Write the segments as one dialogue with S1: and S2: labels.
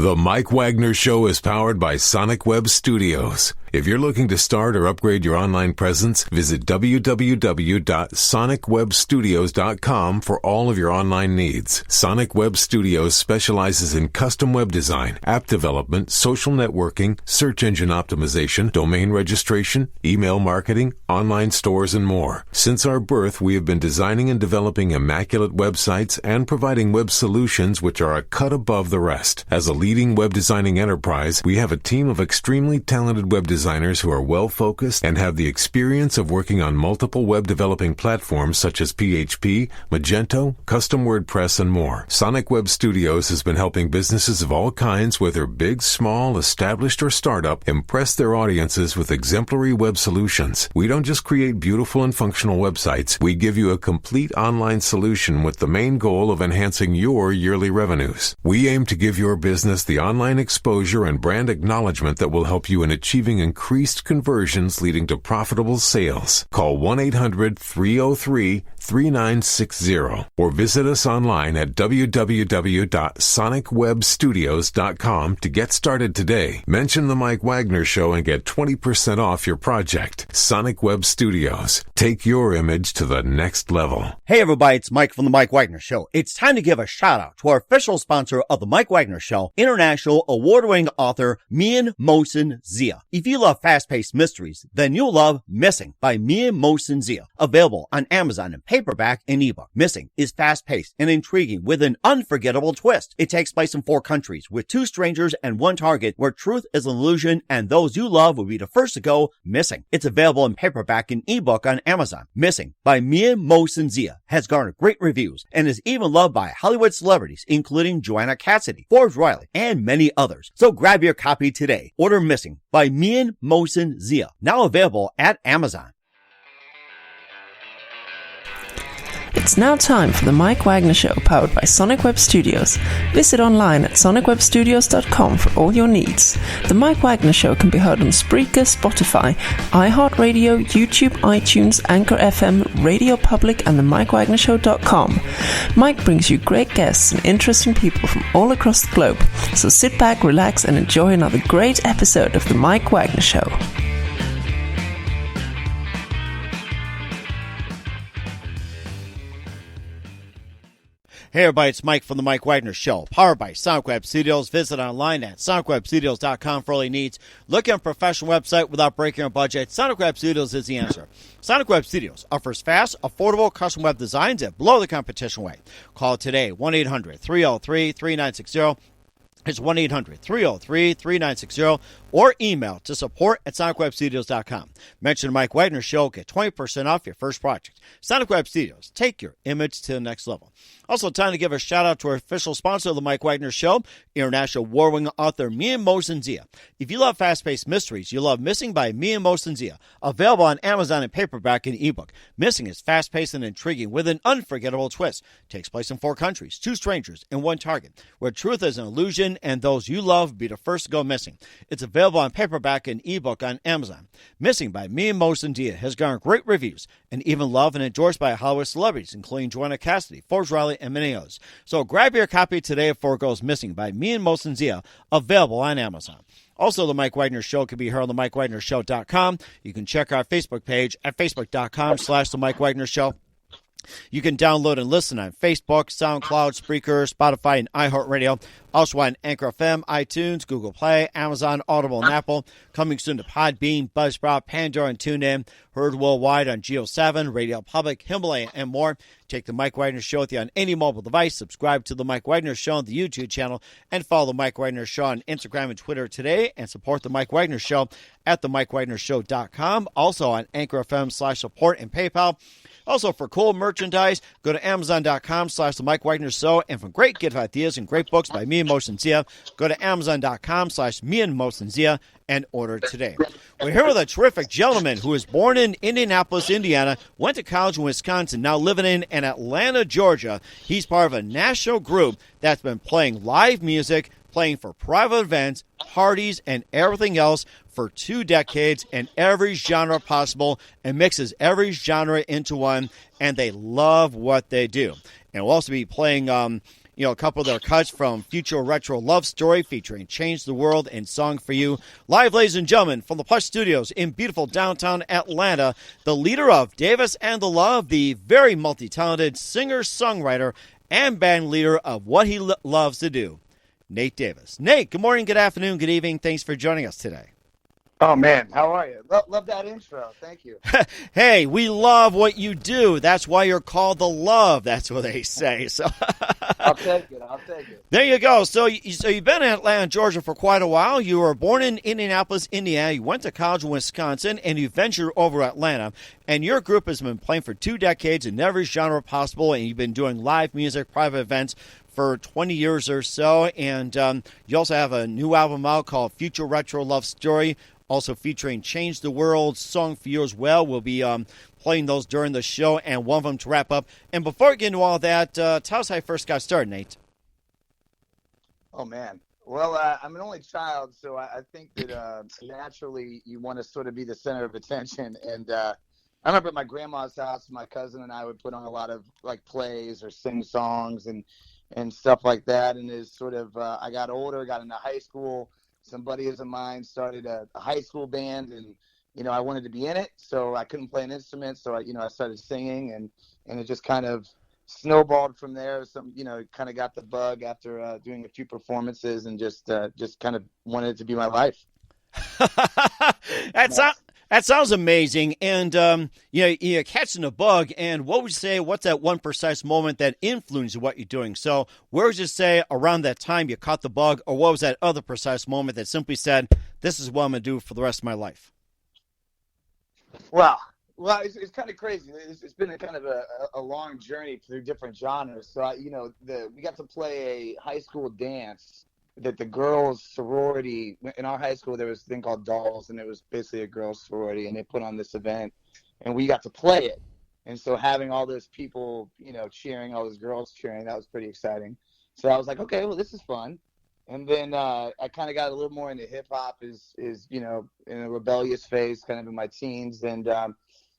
S1: The Mike Wagner Show is powered by Sonic Web Studios. If you're looking to start or upgrade your online presence, visit www.sonicwebstudios.com for all of your online needs. Sonic Web Studios specializes in custom web design, app development, social networking, search engine optimization, domain registration, email marketing, online stores, and more. Since our birth, we have been designing and developing immaculate websites and providing web solutions which are a cut above the rest. As a leading web designing enterprise, we have a team of extremely talented web designers who are well-focused and have the experience of working on multiple web developing platforms such as PHP, Magento, Custom WordPress, and more. Sonic Web Studios has been helping businesses of all kinds, whether big, small, established, or startup, impress their audiences with exemplary web solutions. We don't just create beautiful and functional websites. We give you a complete online solution with the main goal of enhancing your yearly revenues. We aim to give your business the online exposure and brand acknowledgement that will help you in achieving increased conversions leading to profitable sales. Call 1-800-303-3960 or visit us online at www.sonicwebstudios.com to get started today. Mention The Mike Wagner Show and get 20% off your project. Sonic Web Studios. Take your image to the next level.
S2: Hey everybody, it's Mike from The Mike Wagner Show. It's time to give a shout out to our official sponsor of The Mike Wagner Show, international award-winning author Mian Mohsen Zia. If you love fast-paced mysteries, then you'll love Missing by Mian Mohsen Zia. Available on Amazon in paperback and ebook. Missing is fast-paced and intriguing with an unforgettable twist. It takes place in 4 countries with 2 strangers and 1 target where truth is an illusion and those you love will be the first to go missing. It's available in paperback and ebook on Amazon. Missing by Mian Mohsen Zia has garnered great reviews and is even loved by Hollywood celebrities including Joanna Cassidy, Forbes Riley, and many others. So grab your copy today. Order Missing by Mian Mohsen Zia, now available at Amazon.
S3: It's now time for the Mike Wagner Show, powered by Sonic Web Studios. Visit online at sonicwebstudios.com for all your needs. The Mike Wagner Show can be heard on Spreaker, Spotify, iHeartradio, YouTube, iTunes, Anchor FM, Radio Public, and themikewagnershow.com. Mike brings you great guests and interesting people from all across the globe. So sit back, relax, and enjoy another great episode of the Mike Wagner Show.
S2: Hey everybody, it's Mike from The Mike Wagner Show, powered by Sonic Web Studios. Visit online at sonicwebstudios.com for all your needs. Looking at a professional website without breaking your budget? Sonic Web Studios is the answer. Sonic Web Studios offers fast, affordable custom web designs at below the competition rate. Call today, 1-800-303-3960. It's 1-800-303-3960 or email to support@sonicwebstudios.com. Mention the Mike Wagner Show, get 20% off your first project. Sonic Web Studios, take your image to the next level. Also, time to give a shout out to our official sponsor of the Mike Wagner Show, international award-winning author Mian Mohsen Zia. If you love fast-paced mysteries, you love Missing by Mian Mohsen Zia. Available on Amazon in paperback and ebook. Missing is fast-paced and intriguing with an unforgettable twist. Takes place in 4 countries, 2 strangers, and 1 target, where truth is an illusion and those you love be the first to go missing. It's available on paperback and ebook on Amazon. Missing by Mian Mohsen Zia has garnered great reviews and even loved and endorsed by Hollywood celebrities, including Joanna Cassidy, Forbes Riley, and many others. So grab your copy today before it goes missing by Mian Mohsen Zia, available on Amazon. Also, The Mike Wagner Show can be heard on themikewagnershow.com. You can check our Facebook page at facebook.com/The Mike Wagner Show. You can download and listen on Facebook, SoundCloud, Spreaker, Spotify, and iHeartradio. Also on Anchor FM, iTunes, Google Play, Amazon, Audible, and Apple. Coming soon to Podbean, Buzzsprout, Pandora, and TuneIn. Heard worldwide on Geo 7, Radio Public, Himalaya, and more. Take The Mike Wagner Show with you on any mobile device. Subscribe to The Mike Wagner Show on the YouTube channel. And follow The Mike Wagner Show on Instagram and Twitter today. And support The Mike Wagner Show at themikewagnershow.com. Also on Anchor FM/support and PayPal. Also, for cool merchandise, go to Amazon.com/The Mike Wagner Show. And for great gift ideas and great books by Mian Mohsen Zia, go to Amazon.com/Mian Mohsen Zia and order today. We're here with a terrific gentleman who was born in Indianapolis, Indiana, went to college in Wisconsin, now living in Atlanta, Georgia. He's part of a national group that's been playing live music, playing for private events, parties, and everything else for 2 decades in every genre possible and mixes every genre into one, and they love what they do. And we'll also be playing a couple of their cuts from Future Retro Love Story featuring Change the World and Song for You. Live, ladies and gentlemen, from the Plush Studios in beautiful downtown Atlanta, the leader of Davis and the Love, the very multi-talented singer-songwriter and band leader of what he loves to do, Nate Davis. Nate, good morning, good afternoon, good evening. Thanks for joining us today.
S4: Oh, man, how are you? Love that intro. Thank you.
S2: Hey, we love what you do. That's why you're called the Love. That's what they say. So
S4: I'll take it.
S2: There you go. So you've been in Atlanta, Georgia for quite a while. You were born in Indianapolis, Indiana. You went to college in Wisconsin, and you ventured over to Atlanta. And your group has been playing for 2 decades in every genre possible, and you've been doing live music, private events for 20 years or so. And you also have a new album out called Future Retro Love Story, also featuring Change the World, Song for You as well. We'll be playing those during the show, and one of them to wrap up. And before we get into all that, tell us how you first got started, Nate.
S4: Oh, man. Well, I'm an only child, so I think that naturally you want to sort of be the center of attention. And I remember at my grandma's house, my cousin and I would put on a lot of like plays or sing songs and stuff like that. And as sort of I got older, got into high school, some buddies of mine started a high school band, and I wanted to be in it, so I couldn't play an instrument, so I started singing, and it just kind of snowballed from there. Kind of got the bug after doing a few performances, and just kind of wanted it to be my life.
S2: That sounds amazing. And, you're catching a bug. And what would you say, what's that one precise moment that influenced what you're doing? So where would you say around that time you caught the bug, or what was that other precise moment that simply said, this is what I'm going to do for the rest of my life?
S4: Well, it's kind of crazy. It's been a kind of a long journey through different genres. So, we got to play a high school dance that the girls' sorority, in our high school, there was a thing called Dolls, and it was basically a girls' sorority, and they put on this event, and we got to play it. And so having all those people, cheering, all those girls cheering, that was pretty exciting. So I was like, okay, well, this is fun. And then I kind of got a little more into hip-hop in a rebellious phase, kind of in my teens. And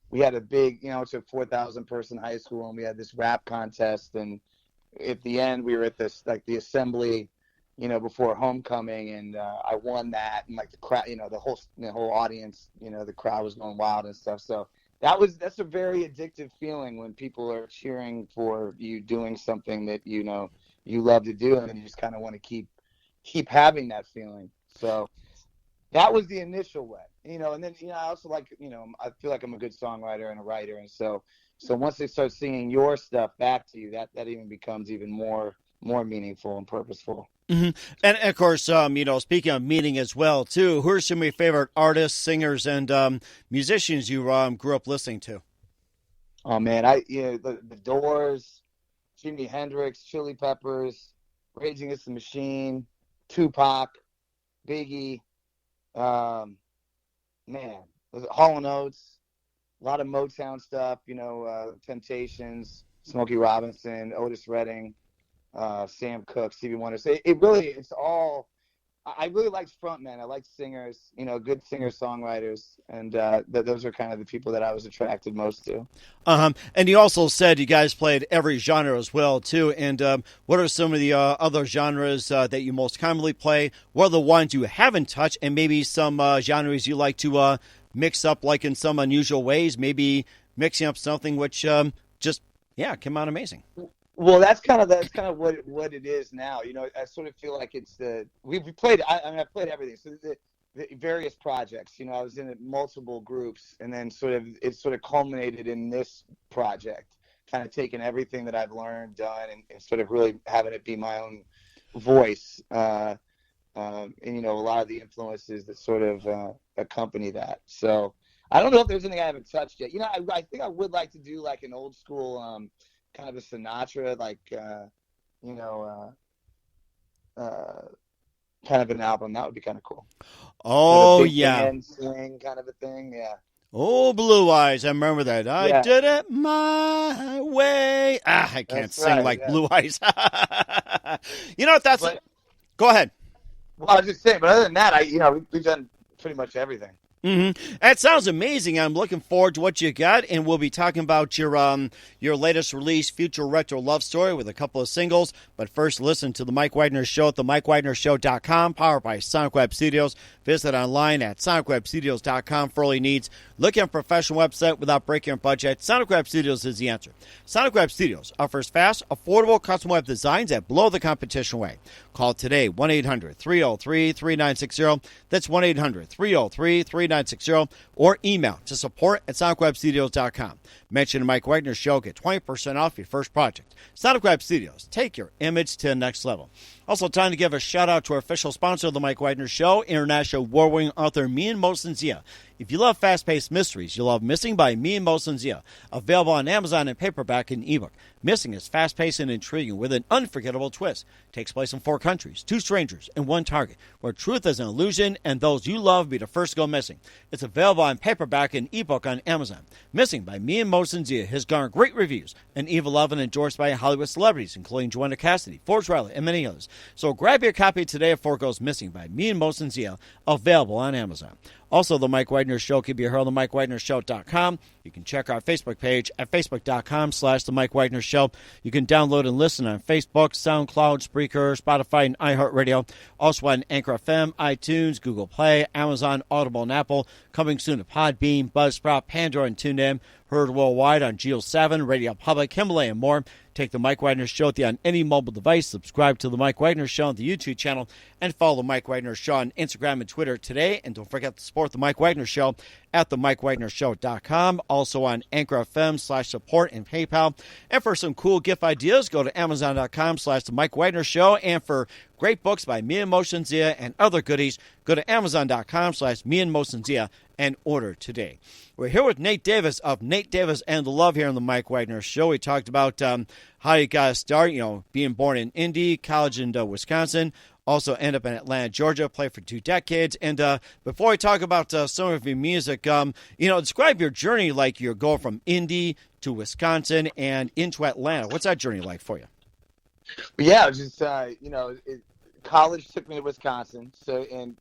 S4: we had a big, it's a 4,000-person high school, and we had this rap contest. And at the end, we were at this, like, the assembly, before homecoming, and I won that, and like the crowd, the whole audience, the crowd was going wild and stuff. So that's a very addictive feeling when people are cheering for you doing something that you love to do, and you just kind of want to keep having that feeling. So that was the initial way, and then I also like, I feel like I'm a good songwriter and a writer, and so once they start singing your stuff back to you, that even becomes even more meaningful and purposeful.
S2: Mm-hmm. And of course, speaking of meaning as well, too, who are some of your favorite artists, singers, and musicians you grew up listening to?
S4: Oh man, the Doors, Jimi Hendrix, Chili Peppers, Rage Against the Machine, Tupac, Biggie, Hall & Oates, a lot of Motown stuff, Temptations, Smokey Robinson, Otis Redding, Sam Cooke, Stevie Wonder. So it's all, I really liked frontmen. I liked singers, good singer-songwriters, and those are kind of the people that I was attracted most to.
S2: And you also said you guys played every genre as well, too. And what are some of the other genres that you most commonly play? What are the ones you haven't touched, and maybe some genres you like to mix up, like in some unusual ways, maybe mixing up something which came out amazing?
S4: Well, that's kind of what it is now. I sort of feel like it's we've played. I played everything. So the various projects. I was in multiple groups, and then it sort of culminated in this project. Kind of taking everything that I've learned, done, and sort of really having it be my own voice. And a lot of the influences that sort of accompany that. So I don't know if there's anything I haven't touched yet. I think I would like to do like an old school. Kind of a Sinatra, like, kind of an album. That would be kind of cool.
S2: Oh,
S4: kind of
S2: yeah.
S4: Band swing kind of a thing, yeah.
S2: Oh, Blue Eyes. I remember that. I did it my way. I can't sing like Blue Eyes.
S4: Go
S2: ahead.
S4: Well, I was just saying, but other than that, we've done pretty much everything.
S2: That sounds amazing. I'm looking forward to what you got, and we'll be talking about your latest release, Future Retro Love Story, with a couple of singles. But first, listen to The Mike Wagner Show at themikewagnershow.com, powered by Sonic Web Studios. Visit online at sonicwebstudios.com for all your needs. Looking at a professional website without breaking your budget? Sonic Web Studios is the answer. Sonic Web Studios offers fast, affordable custom web designs that blow the competition away. Call today, 1-800-303-3960. That's 1-800-303-3960. Or email to support@sonicwebstudios.com. Mention the Mike Wagner Show. Get 20% off your first project. Sonic Web Studios. Take your image to the next level. Also, time to give a shout-out to our official sponsor of the Mike Wagner Show, international award-winning author Mian Mosensia. If you love fast-paced mysteries, you'll love Missing by Mian Mosensia, available on Amazon in paperback and ebook. Missing is fast-paced and intriguing with an unforgettable twist. Takes place in 4 countries, 2 strangers, and 1 target, where truth is an illusion and those you love be the first to go missing. It's available on paperback and ebook on Amazon. Missing by Mian Mosensia has garnered great reviews and even loved and endorsed by Hollywood celebrities, including Joanna Cassidy, Forrest Riley, and many others. So grab your copy today before it goes missing by Mian Mosensia, available on Amazon. Also, The Mike Wagner Show can be heard on themikewagnershow.com. You can check our Facebook page at facebook.com/The Mike Wagner Show. You can download and listen on Facebook, SoundCloud, Spreaker, Spotify, and iHeartradio. Also on Anchor FM, iTunes, Google Play, Amazon, Audible, and Apple. Coming soon to Podbean, Buzzsprout, Pandora, and TuneIn. Heard worldwide on Geo 7, Radio Public, Himalaya, and more. Take The Mike Wagner Show with you on any mobile device. Subscribe to The Mike Wagner Show on the YouTube channel. And follow The Mike Wagner Show on Instagram and Twitter today. And don't forget to support The Mike Wagner Show at themikewagnershow.com. Also on Anchor FM/support and PayPal. And for some cool gift ideas, go to Amazon.com/The Mike Wagner Show. And for great books by Mian Mosensia and other goodies, go to Amazon.com/Mian Mosensia and order today. We're here with Nate Davis of Nate Davis and the Love here on the Mike Wagner Show. We talked about how you got to start, being born in Indy, college in Wisconsin, also end up in Atlanta, Georgia, play for 2 decades. And before we talk about some of your music, describe your journey, like you're going from Indy to Wisconsin and into Atlanta. What's that journey like for you?
S4: Yeah, just college took me to Wisconsin. So, and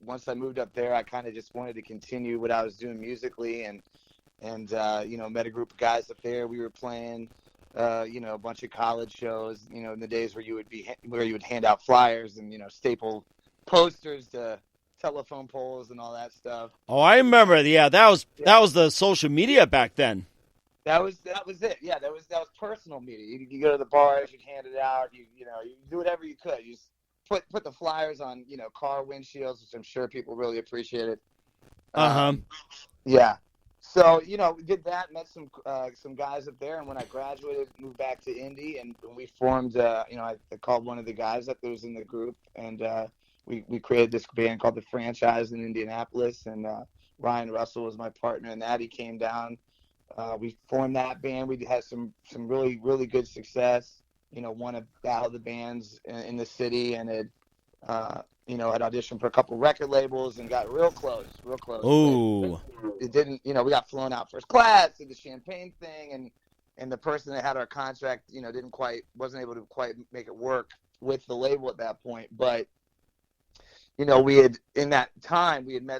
S4: once I moved up there, I kind of just wanted to continue what I was doing musically, and met a group of guys up there. We were playing, a bunch of college shows. In the days where you would hand out flyers and staple posters to telephone poles and all that stuff.
S2: Oh, I remember. Yeah, that was the social media back then.
S4: That was it. Yeah, that was personal media. You go to the bars, you'd hand it out. You do whatever you could. You just put the flyers on car windshields, which I'm sure people really appreciated. Yeah. So we did that. Met some guys up there, and when I graduated, moved back to Indy, and we formed. I called one of the guys that was in the group, and we created this band called The Franchise in Indianapolis, and Ryan Russell was my partner in that. He came down. We formed that band. We had some really, really good success. Won a battle of the bands in the city, and had auditioned for a couple record labels and got real close.
S2: Oh.
S4: It didn't, we got flown out first class, did the champagne thing, and the person that had our contract, wasn't able to quite make it work with the label at that point. But, we had met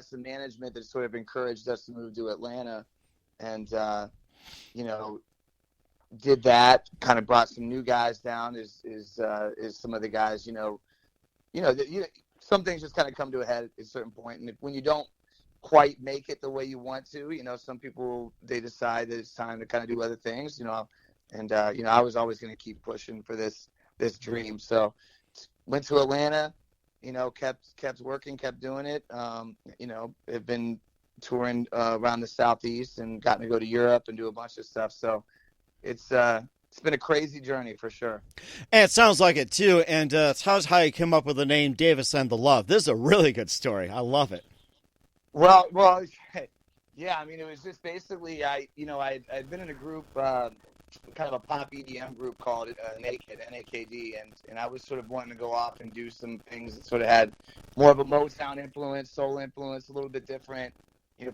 S4: some management that sort of encouraged us to move to Atlanta. And, did that, kind of brought some new guys down is some of the guys, some things just kind of come to a head at a certain point. And when you don't quite make it the way you want to, some people, they decide that it's time to kind of do other things, and I was always going to keep pushing for this dream. So went to Atlanta, kept working, kept doing it. Have been touring around the Southeast and gotten to go to Europe and do a bunch of stuff. So it's been a crazy journey for sure.
S2: And it sounds like it too. And it's how you came up with the name Davis and the Love. This is a really good story. I love it.
S4: Well, yeah. I mean, it was just basically I'd been in a group, kind of a pop EDM group called Naked, NAKD, and I was sort of wanting to go off and do some things that sort of had more of a Motown influence, soul influence, a little bit different.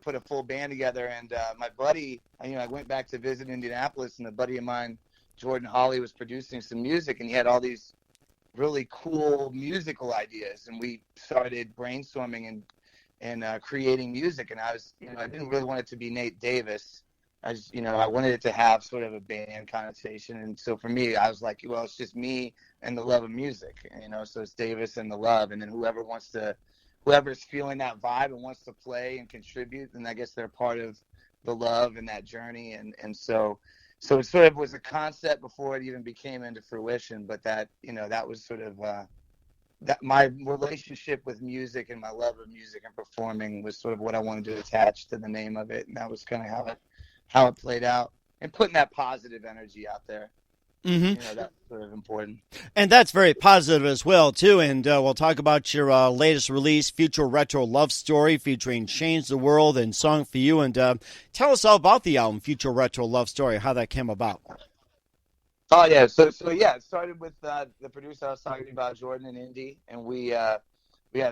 S4: Put a full band together, and my buddy, I went back to visit Indianapolis, and a buddy of mine, Jordan Hawley, was producing some music, and he had all these really cool musical ideas, and we started brainstorming creating music. And I was, I didn't really want it to be Nate Davis. I wanted it to have sort of a band connotation. And so for me, I was like, well, it's just me and the love of music, so it's Davis and the love. And then whoever's feeling that vibe and wants to play and contribute, then I guess they're part of the love and that journey. And so it sort of was a concept before it even became into fruition. But that, that was sort of, that my relationship with music and my love of music and performing was sort of what I wanted to attach to the name of it. And that was kind of how it played out, and putting that positive energy out there.
S2: Mm-hmm.
S4: That's sort of important.
S2: And that's very positive as well, too. And we'll talk about your latest release, Future Retro Love Story, featuring Change the World and Song for You. And tell us all about the album, Future Retro Love Story, how that came about.
S4: Oh, yeah. So it started with the producer I was talking about, Jordan and Indy, and we had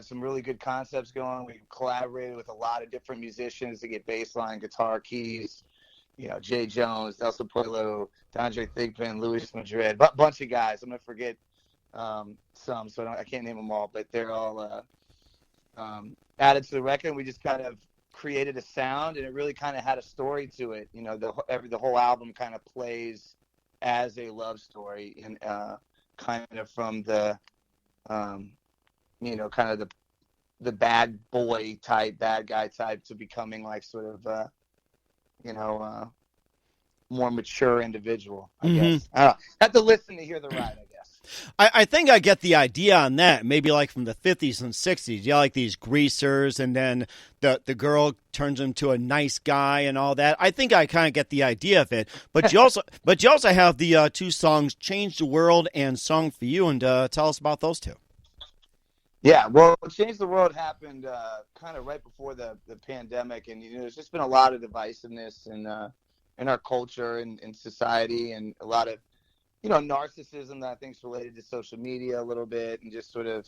S4: some really good concepts going. We collaborated with a lot of different musicians to get bass line, guitar, keys, Jay Jones, Elsa Puello, D'Andre Thigpen, Luis Madrid, a bunch of guys. I'm going to forget some, so I can't name them all, but they're all added to the record. And we just kind of created a sound, and it really kind of had a story to it. The whole album kind of plays as a love story, and kind of from the, kind of the bad boy type, bad guy type, to becoming like sort of, more mature individual, I guess. I don't know. Have to listen to hear the ride, I guess.
S2: I think I get the idea on that. Maybe like from the 50s and 60s. You like these greasers, and then the girl turns into a nice guy and all that. I think I kind of get the idea of it. But you also have the two songs, Change the World and Song for You, and tell us about those two.
S4: Yeah, well, Change the World happened kind of right before the pandemic, and there's just been a lot of divisiveness in our culture and in society, and a lot of narcissism that I think is related to social media a little bit, and just sort of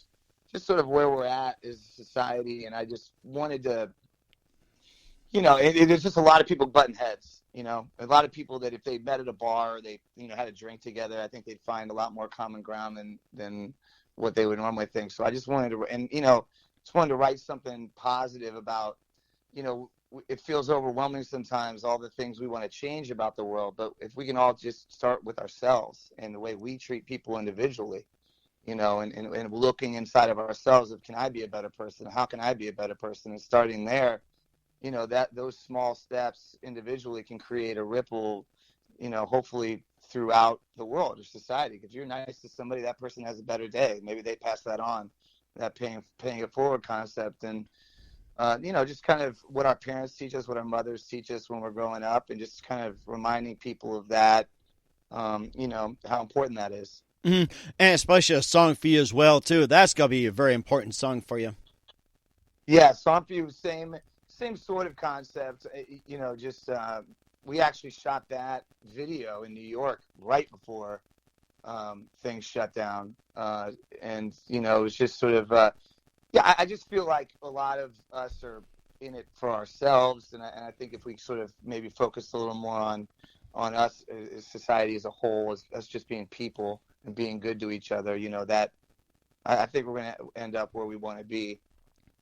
S4: where we're at as a society. And I just wanted to, there's just a lot of people butting heads. A lot of people that if they met at a bar, or they had a drink together, I think they'd find a lot more common ground than what they would normally think. So I just wanted to write something positive about, it feels overwhelming sometimes, all the things we want to change about the world. But if we can all just start with ourselves and the way we treat people individually, and looking inside of ourselves of, can I be a better person? How can I be a better person? And starting there, that those small steps individually can create a ripple, hopefully throughout the world or society. If you're nice to somebody, that person has a better day. Maybe they pass that on, that paying it forward concept. And just kind of what our parents teach us, what our mothers teach us when we're growing up, and just kind of reminding people of that, how important that is.
S2: Mm-hmm. And especially a Song for You as well, too. That's going to be a very important song for you.
S4: Yeah, Song for You, same sort of concept. We actually shot that video in New York right before things shut down. And, it was just sort of, I just feel like a lot of us are in it for ourselves. And I think if we sort of maybe focus a little more on us as society as a whole, as us just being people and being good to each other, that I think we're going to end up where we want to be.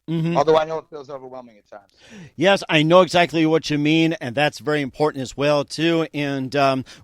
S4: Mm-hmm. Although I know it feels overwhelming at times.
S2: Yes, I know exactly what you mean, and that's very important as well, too. And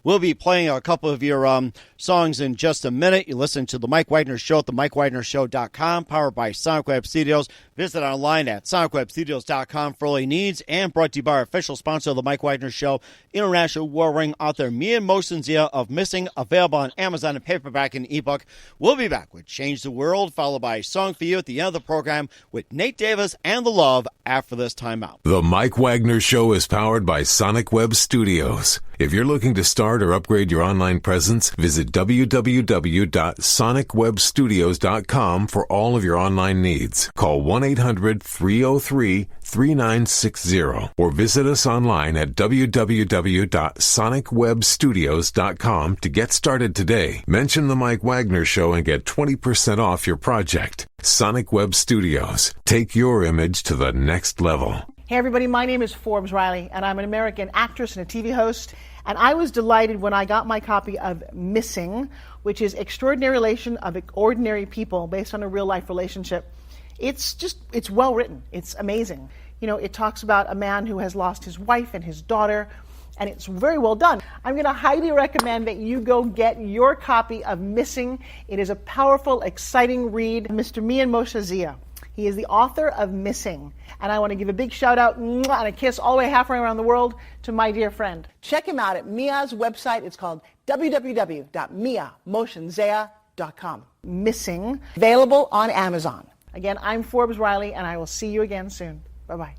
S2: we'll be playing a couple of your songs in just a minute. You listen to The Mike Wagner Show at themikewagnershow.com, powered by Sonic Web Studios. Visit online at sonicwebstudios.com for all your needs, and brought to you by our official sponsor of The Mike Wagner Show, international war-ring author Mia Mosensia of Missing, available on Amazon and paperback and ebook. We'll be back with Change the World, followed by Song for You at the end of the program with Nate Davis and The Love after this timeout.
S1: The Mike Wagner Show is powered by Sonic Web Studios. If you're looking to start or upgrade your online presence, visit www.sonicwebstudios.com for all of your online needs. Call 1-800-303-3960 or visit us online at www.sonicwebstudios.com to get started today. Mention The Mike Wagner Show and get 20% off your project. Sonic Web Studios. Take your image to the next level.
S5: Hey everybody, my name is Forbes Riley, and I'm an American actress and a TV host. And I was delighted when I got my copy of Missing, which is Extraordinary Relation of Ordinary People, based on a real-life relationship. It's well written. It's amazing. You know, it talks about a man who has lost his wife and his daughter, and it's very well done. I'm going to highly recommend that you go get your copy of Missing. It is a powerful, exciting read. Mr. Mian Moshe Zia. He is the author of Missing. And I want to give a big shout out and a kiss all the way halfway around the world to my dear friend. Check him out at Mia's website. It's called www.miamoshenzea.com. Missing, available on Amazon. Again, I'm Forbes Riley, and I will see you again soon. Bye-bye.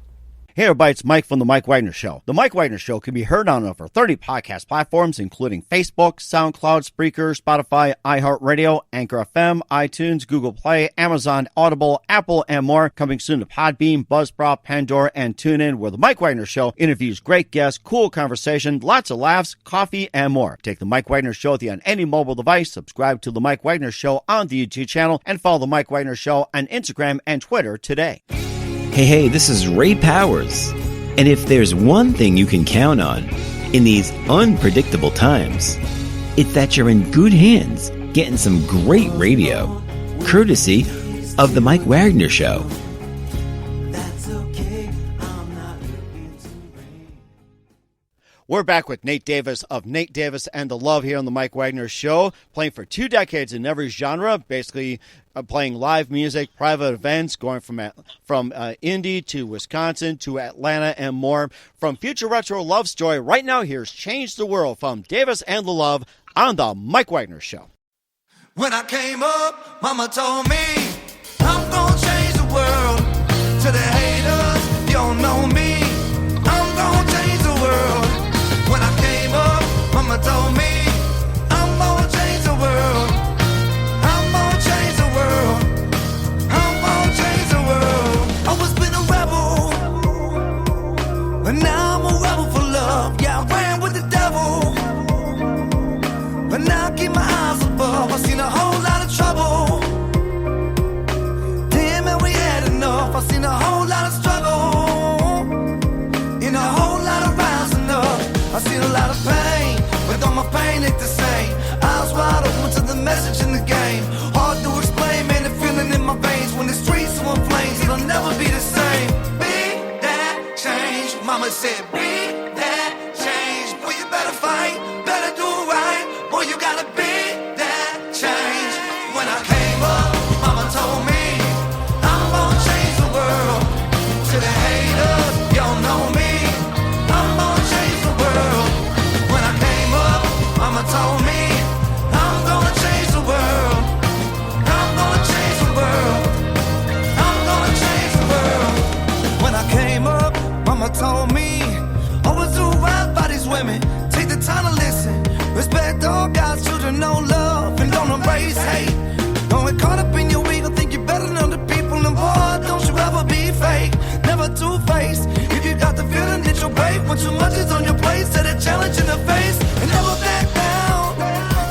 S2: Hey everybody, it's Mike from The Mike Wagner Show. The Mike Wagner Show can be heard on over 30 podcast platforms, including Facebook, SoundCloud, Spreaker, Spotify, iHeartRadio, Anchor FM, iTunes, Google Play, Amazon, Audible, Apple, and more. Coming soon to Podbean, Buzzsprout, Pandora, and TuneIn, where The Mike Wagner Show interviews great guests, cool conversation, lots of laughs, coffee, and more. Take The Mike Wagner Show with you on any mobile device. Subscribe to The Mike Wagner Show on the YouTube channel, and follow The Mike Wagner Show on Instagram and Twitter today.
S6: Hey, this is Ray Powers. And if there's one thing you can count on in these unpredictable times, it's that you're in good hands getting some great radio, courtesy of The Mike Wagner Show.
S2: We're back with Nate Davis of Nate Davis and the Love here on the Mike Wagner Show, playing for 2 decades in every genre, basically playing live music, private events, going from Indy to Wisconsin to Atlanta and more. From Future Retro Love Story, right now here's Change the World from Davis and the Love on the Mike Wagner Show.
S7: When I came up, Mama told me I'm gonna change the world. To the haters, you don't know me, I'm gonna change the world. When I came up, Mama told me I'm gonna change the world. I'm gonna change the world. I'm gonna change the world. I was been a rebel, but now I'm a rebel for love. Yeah, I ran with the devil, but now I keep my eyes above. I seen a whole lot of trouble. Damn, and we had enough. I seen a whole lot of struggle, in a whole lot of rising up. I seen a lot of pain, but all my pain ain't the same. Eyes wide open to the message in the game. Hard to explain, man, the feeling in my veins. When the streets are in flames, it'll never be the same. Be that change, Mama said, be that change. Boy, you better fight, better do right. Boy, you gotta be that change. When I came up, Mama told me I'm gonna change the world. To the haters, you don't know me, I'm gonna change the world. When I came up, Mama told me I'm gonna change the world. I'm gonna change the world. I'm gonna change the world. When I came up, Mama told me always do right by these women. Take the time to listen. Respect all God's children, no love, and don't embrace hate. Don't get caught up in your ego, think you're better than other people. And boy, don't you ever be fake, never two-faced. If you got the feeling that you're brave, when too much is on your plate, set a challenge in the face and never back down.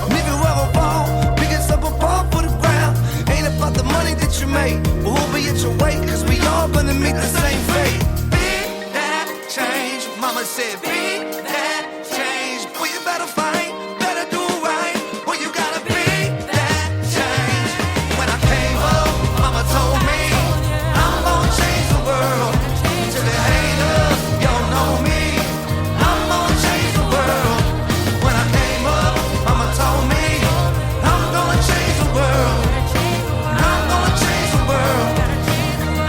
S7: And if you ever fall, pick yourself apart for the ground. Ain't about the money that you make, but we'll be at your weight, cause we all gonna meet the same fate. Be that change, Mama said, be that change. Boy, you better fight, better do right. Boy, you gotta be that change. When I came up, Mama told me I'm gonna change the world. To the haters, you don't know me, I'm gonna change the world. When I came up, Mama told me I'm gonna change the world. I'm gonna change the world.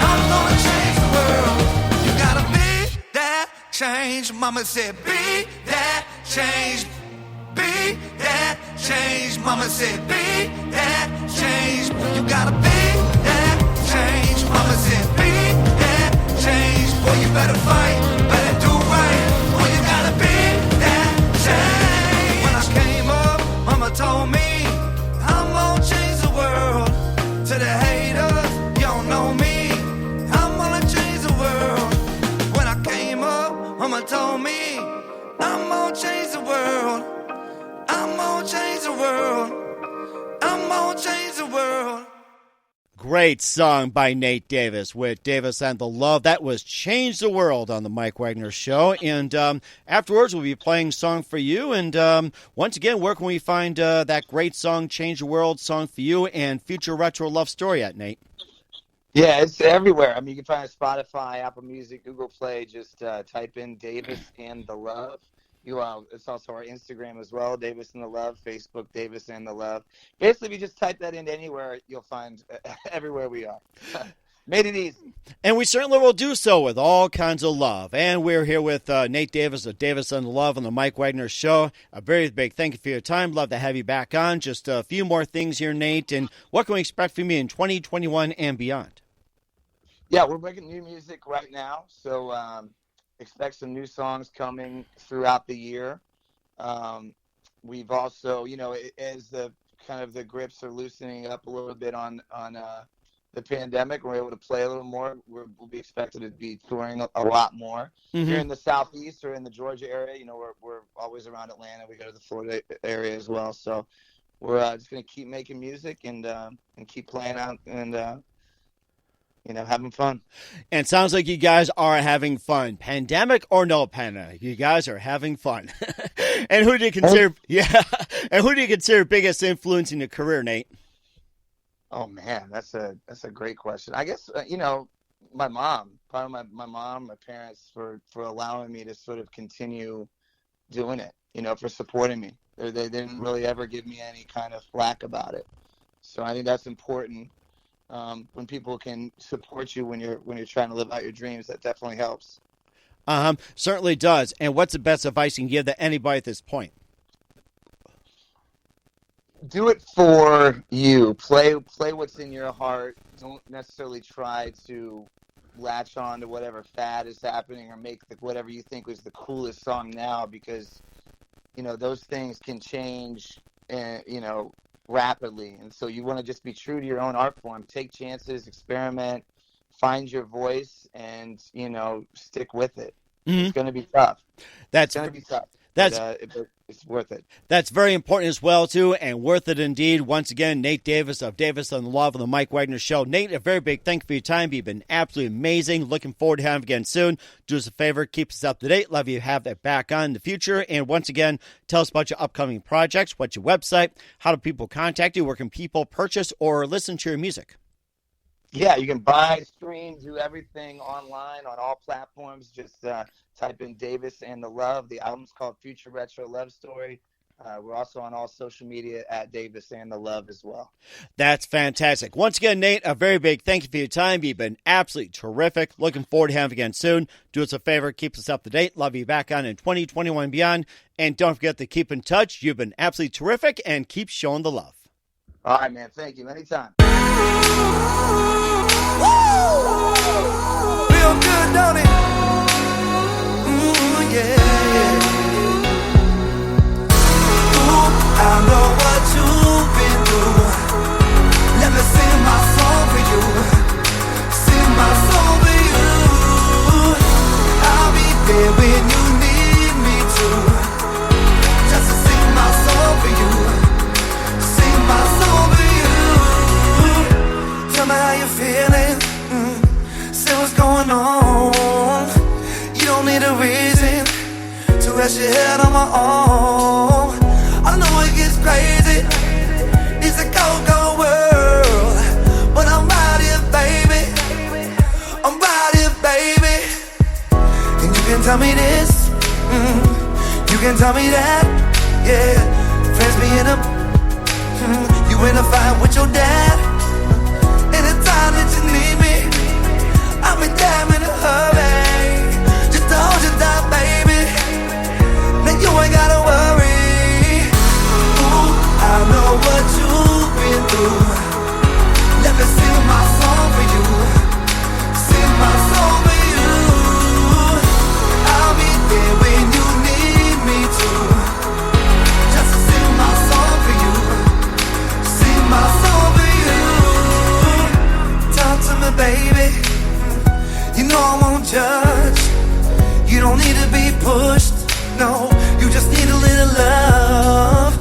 S7: I'm gonna change the world. You gotta be that change. Mama said, be that change. Be that change. Mama said, be that change. You gotta be that change. Mama said, be that change. Boy, you better fight, better do right. Boy, you gotta be that change. When I came up, Mama told me I'm gonna change the world. To the haters, you don't know me, I'm gonna change the world. When I came up, Mama told me I'm gonna change the world. I'm gonna change the world. I'm gonna change the world.
S2: Great song by Nate Davis with Davis and the Love. That was Change the World on the Mike Wagner Show. And afterwards, we'll be playing a song for you. And once again, where can we find that great song, Change the World, song for you, and Future Retro Love Story at, Nate?
S4: Yeah, it's everywhere. I mean, you can find it on Spotify, Apple Music, Google Play. Just type in Davis and the Love. It's also our Instagram as well, Davis and the Love. Facebook, Davis and the Love. Basically, if you just type that in anywhere, you'll find everywhere we are. Made it easy.
S2: And we certainly will do so with all kinds of love. And we're here with Nate Davis of Davis and the Love on the Mike Wagner Show. A very big thank you for your time. Love to have you back on. Just a few more things here, Nate. And what can we expect from you in 2021 and beyond?
S4: Yeah, we're making new music right now. So expect some new songs coming throughout the year. We've also, as the kind of the grips are loosening up a little bit on the pandemic, we're able to play a little more. We'll be expected to be touring a lot more. Here in the Southeast or in the Georgia area. We're always around Atlanta. We go to the Florida area as well. So we're just going to keep making music and keep playing out and having fun. And
S2: it sounds like you guys are having fun. Pandemic or no pandemic, you guys are having fun. And who do you consider? And who do you consider biggest influence in your career, Nate?
S4: Oh man, that's a great question. I guess my mom, probably my mom, my parents for allowing me to sort of continue doing it. For supporting me. They didn't really ever give me any kind of flack about it. So I think that's important. When people can support you when you're trying to live out your dreams, that definitely helps.
S2: Certainly does. And what's the best advice you can give to anybody at this point?
S4: Do it for you. Play what's in your heart. Don't necessarily try to latch on to whatever fad is happening or make whatever you think was the coolest song now, because those things can change rapidly. And so you want to just be true to your own art form. Take chances, experiment, find your voice, and stick with it. It's going to be tough. It's going to be tough. It's worth it.
S2: That's very important as well, too, and worth it indeed. Once again, Nate Davis of Davis and the Love on the Mike Wagner Show. Nate, a very big thank you for your time. You've been absolutely amazing. Looking forward to having you again soon. Do us a favor, keep us up to date. Love you to have that back on in the future. And once again, tell us about your upcoming projects. What's your website? How do people contact you? Where can people purchase or listen to your music?
S4: Yeah, you can buy, stream, do everything online on all platforms. Just type in Davis and the Love. The album's called Futureretrolovestory. We're also on all social media at Davis and the Love as well.
S2: That's fantastic. Once again, Nate, a very big thank you for your time. You've been absolutely terrific. Looking forward to having you again soon. Do us a favor, keep us up to date. Love you back on in 2021 and beyond. And don't forget to keep in touch. You've been absolutely terrific, and keep showing the love.
S4: All right, man. Thank you. Anytime.
S7: Real good, don't it? Ooh, yeah. Ooh, I know what you've been through. Let me sing my song for you. Sing my song for you. I'll be there when you need me to. Just to sing my song for you. Sing my song for you. Tell me how you're feeling. Say what's going on. You don't need a reason to rest your head on my arm. I know it gets crazy. It's a go-go world, but I'm right here, baby. I'm right here, baby. And you can tell me this, you can tell me that, yeah. Friends be in a, you in a fight with your dad. Anytime that you need me, I'll be damn in a hurry. Just to hold you down, baby. Now you ain't gotta worry. Ooh, I know what you've been through. Let me sing my song for you. Sing my song for you. I'll be there when you need me to. Just to sing my song for you. Sing my song for you. Talk to me, baby. You know I won't judge. You don't need to be pushed. No, you just need a little love.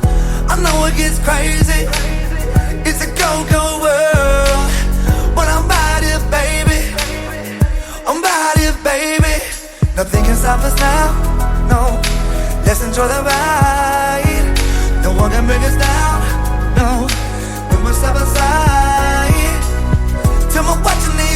S7: I know it gets crazy. It's a go-go world, but I'm right here, baby. I'm right here, baby. Nothing can stop us now. No, let's enjoy the ride. No one can bring us down. No, we must step aside. Tell me what you need.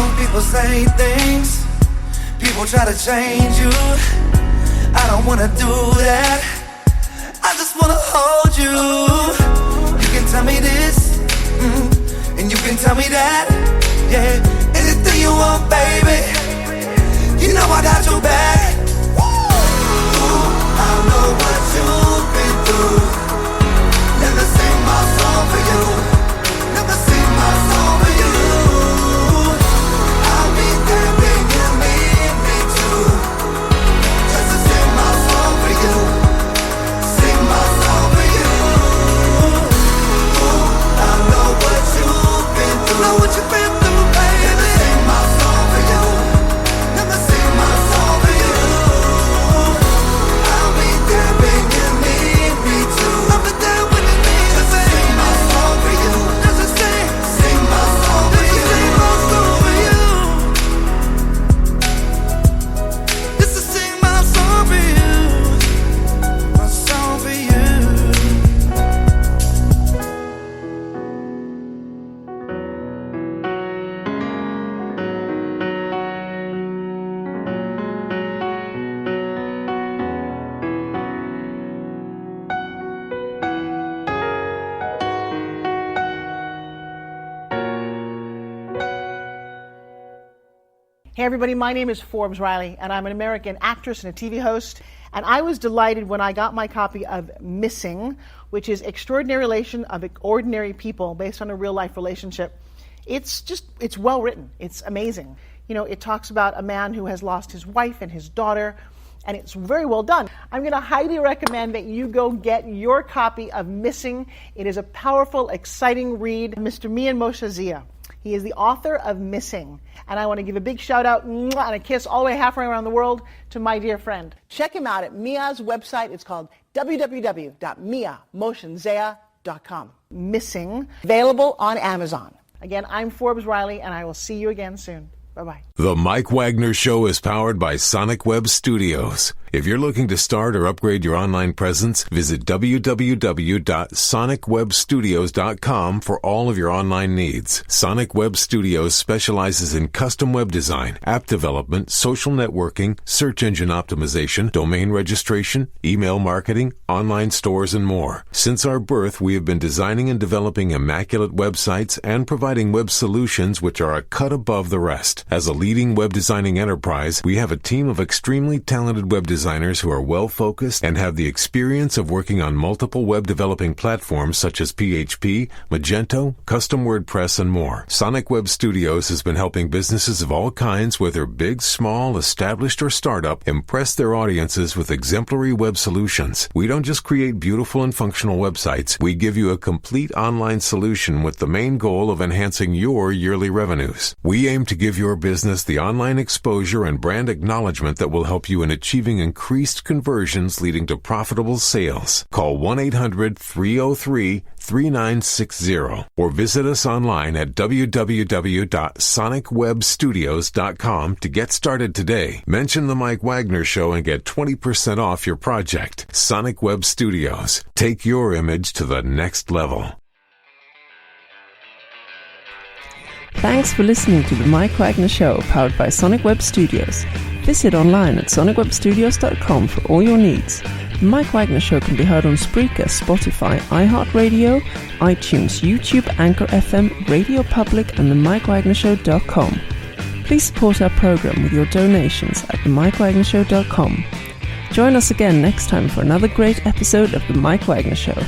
S7: know people say things, people try to change you. I don't wanna do that, I just wanna hold you. You can tell me this, and you can tell me that, yeah. Anything you want, baby, you know I got your back. Ooh, I know what you've been through. Let me sing my song for you. Let me sing my song for you. I'll be there when you need me to. Just to sing my song for you. Sing my song for you. Ooh, I know what you've been through. Know what you've been through, baby. Let me sing my song for you. Let me sing my song for you. I'll be there when you need me to. I'll be there when you need me to. Sing my song for you. Just to sing my song for you. Sing my song for you. Just to sing my song for you. My song for you.
S5: Hey everybody, my name is Forbes Riley, and I'm an American actress and a TV host. And I was delighted when I got my copy of Missing, which is Extraordinary Relation of Ordinary People based on a real life relationship. It's well written. It's amazing. You know, it talks about a man who has lost his wife and his daughter, and it's very well done. I'm going to highly recommend that you go get your copy of Missing. It is a powerful, exciting read. Mr. Mian Moshe Zia. He is the author of Missing. And I want to give a big shout out and a kiss all the way halfway around the world to my dear friend. Check him out at Mia's website. It's called www.miamotionzea.com. Missing. Available on Amazon. Again, I'm Forbes Riley, and I will see you again soon. Bye-bye.
S1: The Mike Wagner Show is powered by Sonic Web Studios. If you're looking to start or upgrade your online presence, visit www.sonicwebstudios.com for all of your online needs. Sonic Web Studios specializes in custom web design, app development, social networking, search engine optimization, domain registration, email marketing, online stores, and more. Since our birth, we have been designing and developing immaculate websites and providing web solutions which are a cut above the rest. As a leading web designing enterprise, we have a team of extremely talented web designers who are well-focused and have the experience of working on multiple web developing platforms such as PHP, Magento, Custom WordPress, and more. Sonic Web Studios has been helping businesses of all kinds, whether big, small, established, or startup, impress their audiences with exemplary web solutions. We don't just create beautiful and functional websites. We give you a complete online solution with the main goal of enhancing your yearly revenues. We aim to give your business the online exposure and brand acknowledgement that will help you in achieving increased conversions leading to profitable sales. Call 1-800-303-3960 or visit us online at www.sonicwebstudios.com to get started today. Mention The Mike Wagner Show and get 20% off your project. Sonic Web Studios. Take your image to the next level.
S3: Thanks for listening to The Mike Wagner Show, powered by Sonic Web Studios. Visit online at sonicwebstudios.com for all your needs. The Mike Wagner Show can be heard on Spreaker, Spotify, iHeartradio, iTunes, YouTube, Anchor FM, Radio Public, and themikewagnershow.com. Please support our program with your donations at themikewagnershow.com. Join us again next time for another great episode of The Mike Wagner Show.